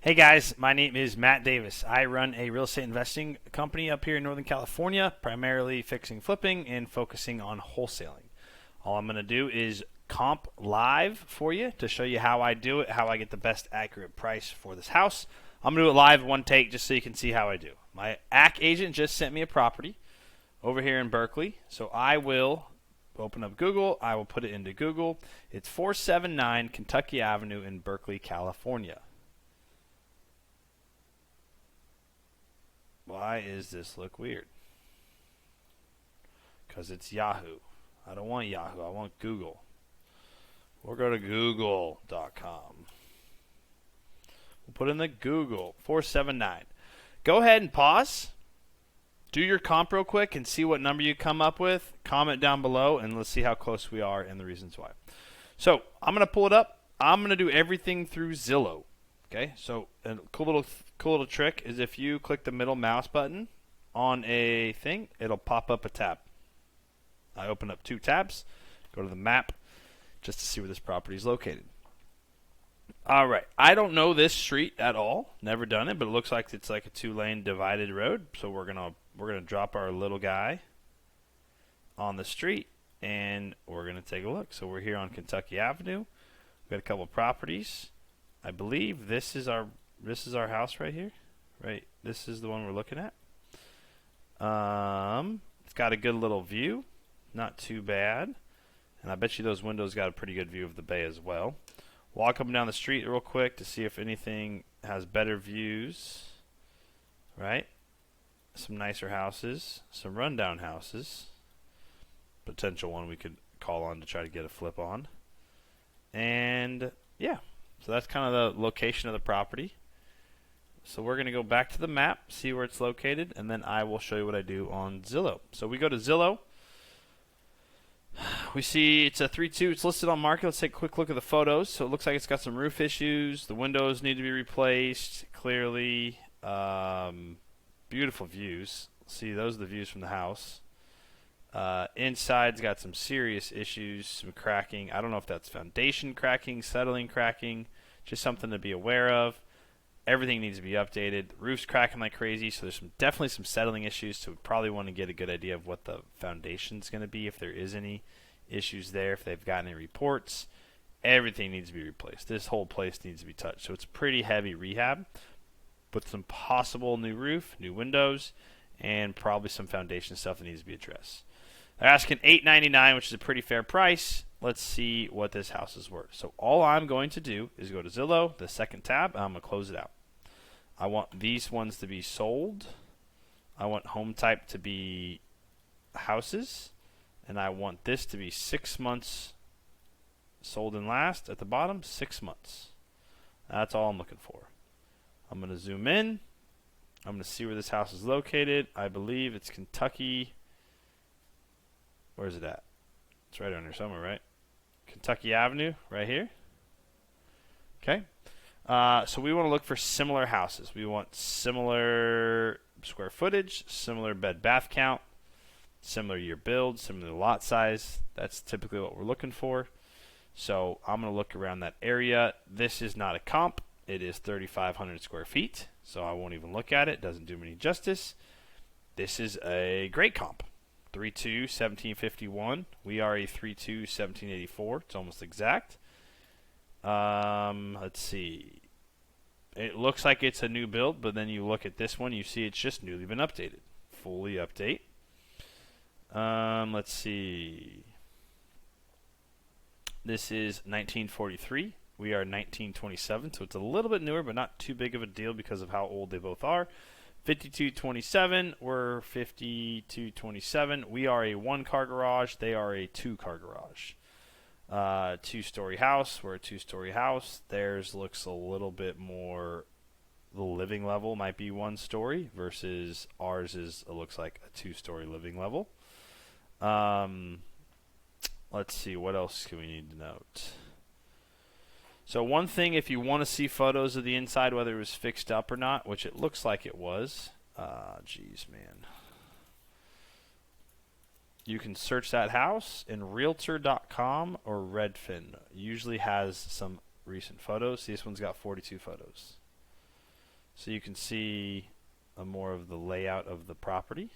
Hey guys, my name is Matt Davis. I run a real estate investing company up here in Northern California, primarily fixing flipping and focusing on wholesaling. All I'm going to do is comp live for you to show you how I do it, how I get the best accurate price for this house. I'm going to do it live one take just so you can see how I do. My AC agent just sent me a property over here in Berkeley, so I will open up Google. I will put it into Google. It's 479 Kentucky Avenue in Berkeley, California. Why does this look weird? Because it's Yahoo. I don't want Yahoo. I want Google. We'll go to google.com. We'll put in the Google 479. Go ahead and pause. Do your comp real quick and see what number you come up with. Comment down below and let's see how close we are and the reasons why. So I'm going to pull it up. I'm going to do everything through Zillow. Okay, so a cool little trick is if you click the middle mouse button on a thing, it'll pop up a tab. I open up two tabs, go to the map, just to see where this property is located. All right, I don't know this street at all, never done it, but it looks like it's like a two-lane divided road. So we're gonna drop our little guy on the street, and we're gonna take a look. So we're here on Kentucky Avenue. We've got a couple properties. I believe this is our house right here. Right, this is the one we're looking at. It's got a good little view, not too bad, and I bet you those windows got a pretty good view of the bay as well. Walk up and down the street real quick to see if anything has better views. Right, some nicer houses, some rundown houses. Potential one we could call on to try to get a flip on, and yeah. So that's kind of the location of the property. So we're going to go back to the map, see where it's located, and then I will show you what I do on Zillow. So we go to Zillow. We see it's a 3-2. It's listed on market. Let's take a quick look at the photos. So it looks like it's got some roof issues. The windows need to be replaced. Clearly, beautiful views. See, those are the views from the house. Inside's got some serious issues, some cracking. I don't know if that's foundation cracking, settling cracking, just something to be aware of. Everything needs to be updated. The roof's cracking like crazy, so there's definitely some settling issues, so we probably want to get a good idea of what the foundation's going to be, if there is any issues there, if they've got any reports. Everything needs to be replaced. This whole place needs to be touched. So it's pretty heavy rehab with some possible new roof, new windows, and probably some foundation stuff that needs to be addressed. They're asking $899, which is a pretty fair price. Let's see what this house is worth. So all I'm going to do is go to Zillow, the second tab, and I'm going to close it out. I want these ones to be sold. I want home type to be houses. And I want this to be 6 months sold and last. At the bottom, 6 months. That's all I'm looking for. I'm going to zoom in. I'm going to see where this house is located. I believe it's Kentucky. Where's it at? It's right under somewhere, right? Kentucky Avenue, right here. Okay. So we want to look for similar houses. We want similar square footage, similar bed bath count, similar year build, similar lot size. That's typically what we're looking for. So I'm going to look around that area. This is not a comp. It is 3,500 square feet. So I won't even look at it. Doesn't do me any justice. This is a great comp. 3.2, 1751. We are a 3.2, 1784. It's almost exact. Let's see. It looks like it's a new build, but then you look at this one, you see it's just newly been updated. Fully update. Let's see. This is 1943. We are 1927, so it's a little bit newer, but not too big of a deal because of how old they both are. 5227, we're 5227. We are a 1-car garage. They are a 2-car garage. 2-story house. We're a 2-story house. Theirs looks a little bit more. The living level might be 1 story versus ours is. It looks like a 2-story living level. Let's see. What else do we need to note? So one thing, if you want to see photos of the inside, whether it was fixed up or not, which it looks like it was. Geez, man. You can search that house in Realtor.com or Redfin. Usually has some recent photos. See, this one's got 42 photos. so you can see more of the layout of the property.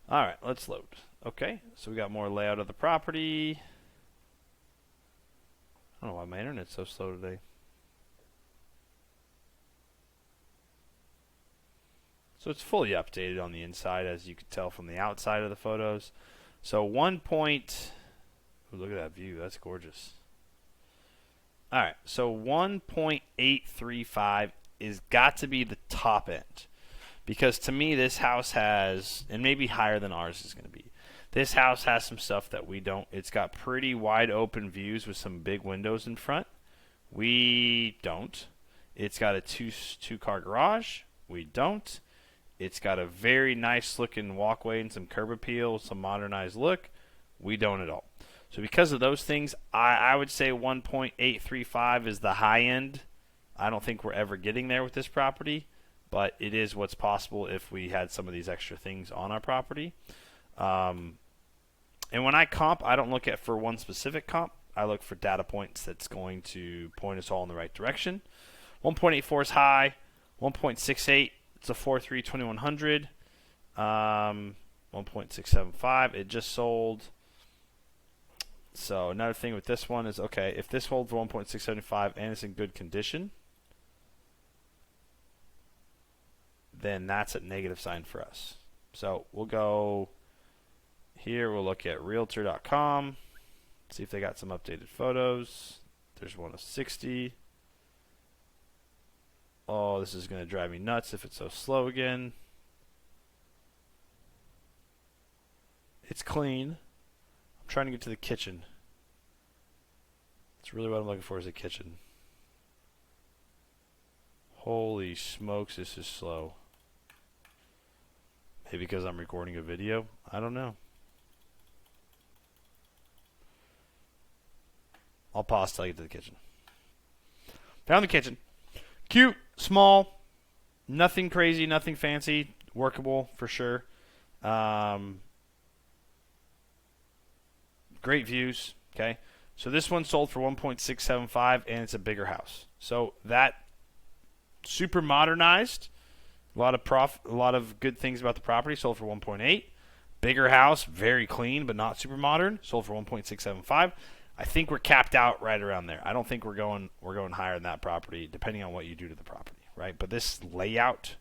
All right, let's load. Okay, so we got more layout of the property. I don't know why my internet's so slow today. So it's fully updated on the inside, as you can tell from the outside of the photos. So look at that view. That's gorgeous. All right, so 1.835 is got to be the top end. Because to me, this house has, and maybe higher than ours is going to be, this house has some stuff that we don't. It's got pretty wide open views with some big windows in front. We don't. It's got a two-car garage. We don't. It's got a very nice looking walkway and some curb appeal, some modernized look. We don't at all. So because of those things, I would say 1.835 is the high end. I don't think we're ever getting there with this property, but it is what's possible if we had some of these extra things on our property. And when I comp, I don't look at for one specific comp. I look for data points that's going to point us all in the right direction. 1.84 is high. 1.68, it's a 4.3 2100. 1.675, it just sold. So another thing with this one is, okay, if this holds for 1.675 and it's in good condition, then that's a negative sign for us. So we'll go here, we'll look at realtor.com, see if they got some updated photos. There's one of 60. Oh, this is going to drive me nuts if it's so slow again. It's clean. I'm trying to get to the kitchen. That's really what I'm looking for, is a kitchen. Holy smokes, this is slow. Maybe because I'm recording a video? I don't know. I'll pause till I get to the kitchen. Found the kitchen. Cute, small, nothing crazy, nothing fancy, workable for sure. Great views. Okay, so this one sold for 1.675, and it's a bigger house. So that super modernized, a lot of good things about the property. Sold for 1.8. Bigger house, very clean, but not super modern. Sold for 1.675. I think we're capped out right around there. I don't think we're going higher than that property, depending on what you do to the property, right? But this layout,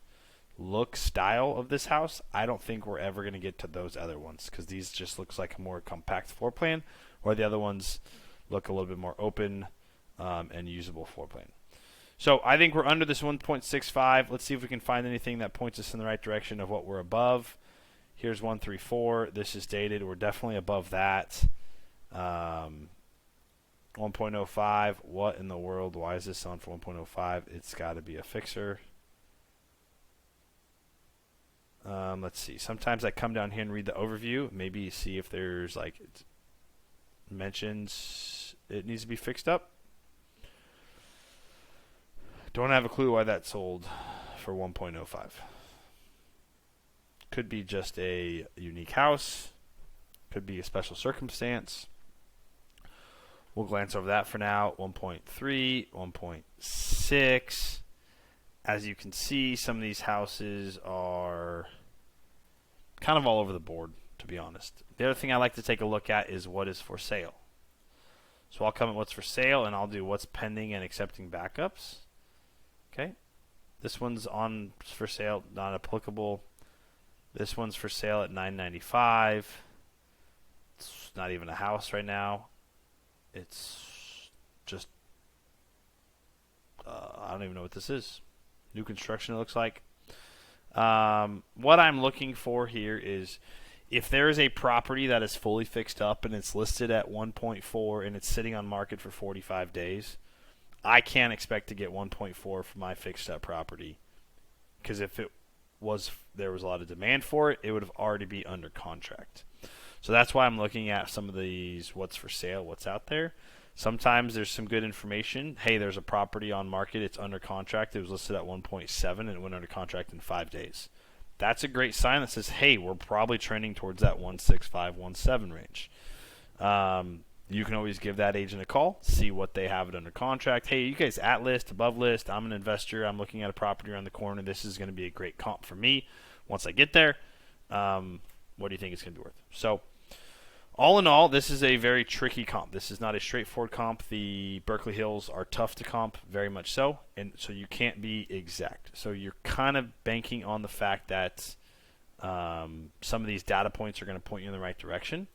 look, style of this house, I don't think we're ever going to get to those other ones, because these just looks like a more compact floor plan, or the other ones look a little bit more open and usable floor plan. So I think we're under this 1.65. Let's see if we can find anything that points us in the right direction of what we're above. Here's 134. This is dated. We're definitely above that. 1.05. What in the world? Why is this selling for 1.05? It's got to be a fixer. Let's see. Sometimes I come down here and read the overview. Maybe see if there's like it mentions it needs to be fixed up. Don't have a clue why that sold for 1.05. Could be just a unique house. Could be a special circumstance. We'll glance over that for now. 1.3, 1.6. As you can see, some of these houses are kind of all over the board, to be honest. The other thing I like to take a look at is what is for sale. So I'll come at what's for sale, and I'll do what's pending and accepting backups. Okay. This one's on for sale, not applicable. This one's for sale at $995. It's not even a house right now. It's just I don't even know what this is. New construction, it looks like. What I'm looking for here is if there is a property that is fully fixed up and it's listed at 1.4 and it's sitting on market for 45 days, I can't expect to get 1.4 for my fixed up property, because if there was a lot of demand for it, it would have already be under contract. So that's why I'm looking at some of these what's for sale, what's out there. Sometimes there's some good information. Hey, there's a property on market. It's under contract. It was listed at 1.7 and it went under contract in 5 days. That's a great sign that says, hey, we're probably trending towards that 1.65, 1.7 range. The You can always give that agent a call, see what they have it under contract. Hey, you guys at list, above list? I'm an investor. I'm looking at a property around the corner. This is going to be a great comp for me once I get there. What do you think it's going to be worth? So all in all, this is a very tricky comp. This is not a straightforward comp. The Berkeley Hills are tough to comp, very much so, and so you can't be exact. So you're kind of banking on the fact that some of these data points are going to point you in the right direction.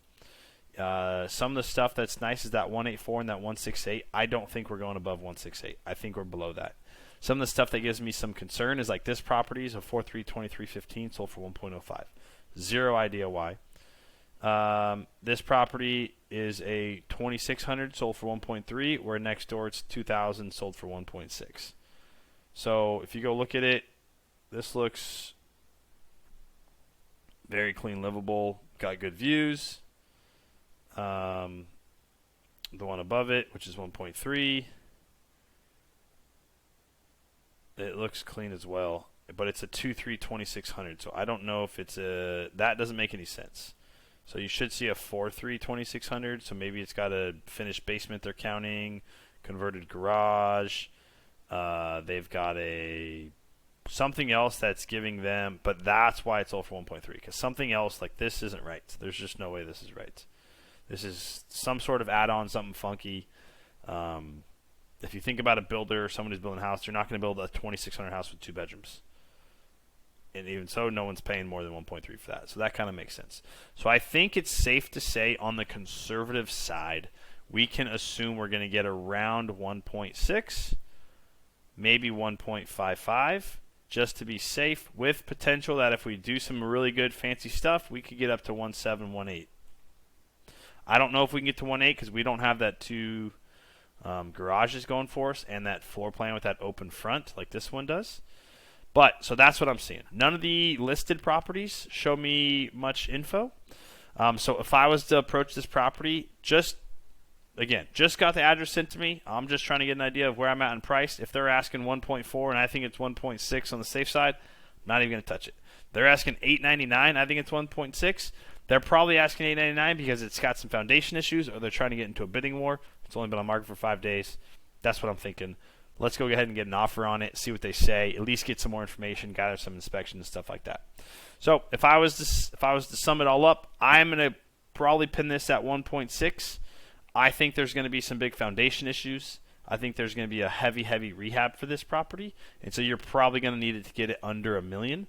Some of the stuff that's nice is that 184 and that 168. I don't think we're going above 168. I think we're below that. Some of the stuff that gives me some concern is like this property is a 4.32315 sold for 1.05. Zero idea why. This property is a 2600 sold for 1.3, where next door it's 2000 sold for 1.6. So if you go look at it, this looks very clean, livable, got good views. The one above it, which is 1.3, it looks clean as well, but it's a 2.3 2600. So I don't know if it's a, that doesn't make any sense. So you should see a 4.3 2600. So maybe it's got a finished basement they're counting, converted garage. They've got a something else that's giving them, but that's why it's all for 1.3, because something else like this isn't right. There's just no way this is right. This is some sort of add-on, something funky. If you think about a builder, someone who's building a house, you're not going to build a 2,600 house with 2 bedrooms. And even so, no one's paying more than 1.3 for that. So that kind of makes sense. So I think it's safe to say on the conservative side, we can assume we're going to get around 1.6, maybe 1.55, just to be safe, with potential that if we do some really good fancy stuff, we could get up to 1.7, 1.8. I don't know if we can get to 1.8 because we don't have that 2 garages going for us and that floor plan with that open front like this one does. But so that's what I'm seeing. None of the listed properties show me much info. So if I was to approach this property, just got the address sent to me. I'm just trying to get an idea of where I'm at in price. If they're asking 1.4 and I think it's 1.6 on the safe side, I'm not even going to touch it. They're asking $8.99. I think it's 1.6. They're probably asking $8.99 because it's got some foundation issues, or they're trying to get into a bidding war. It's only been on market for 5 days. That's what I'm thinking. Let's go ahead and get an offer on it, see what they say, at least get some more information, gather some inspection and stuff like that. So if I was to sum it all up, I'm going to probably pin this at 1.6. I think there's going to be some big foundation issues. I think there's going to be a heavy rehab for this property, and so you're probably going to need it to get it under $1 million.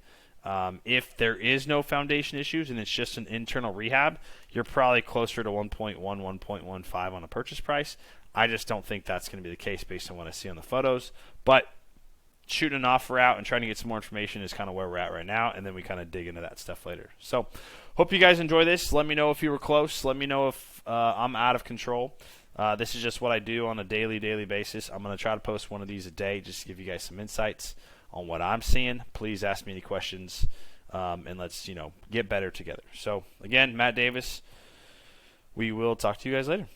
If there is no foundation issues and it's just an internal rehab, you're probably closer to 1.1, 1.15 on a purchase price. I just don't think that's going to be the case based on what I see on the photos. But shooting an offer out and trying to get some more information is kind of where we're at right now, and then we kind of dig into that stuff later. So hope you guys enjoy this. Let me know if you were close. Let me know if I'm out of control. This is just what I do on a daily basis. I'm going to try to post one of these a day just to give you guys some insights on what I'm seeing. Please ask me any questions, and let's get better together. So again, Matt Davis. We will talk to you guys later.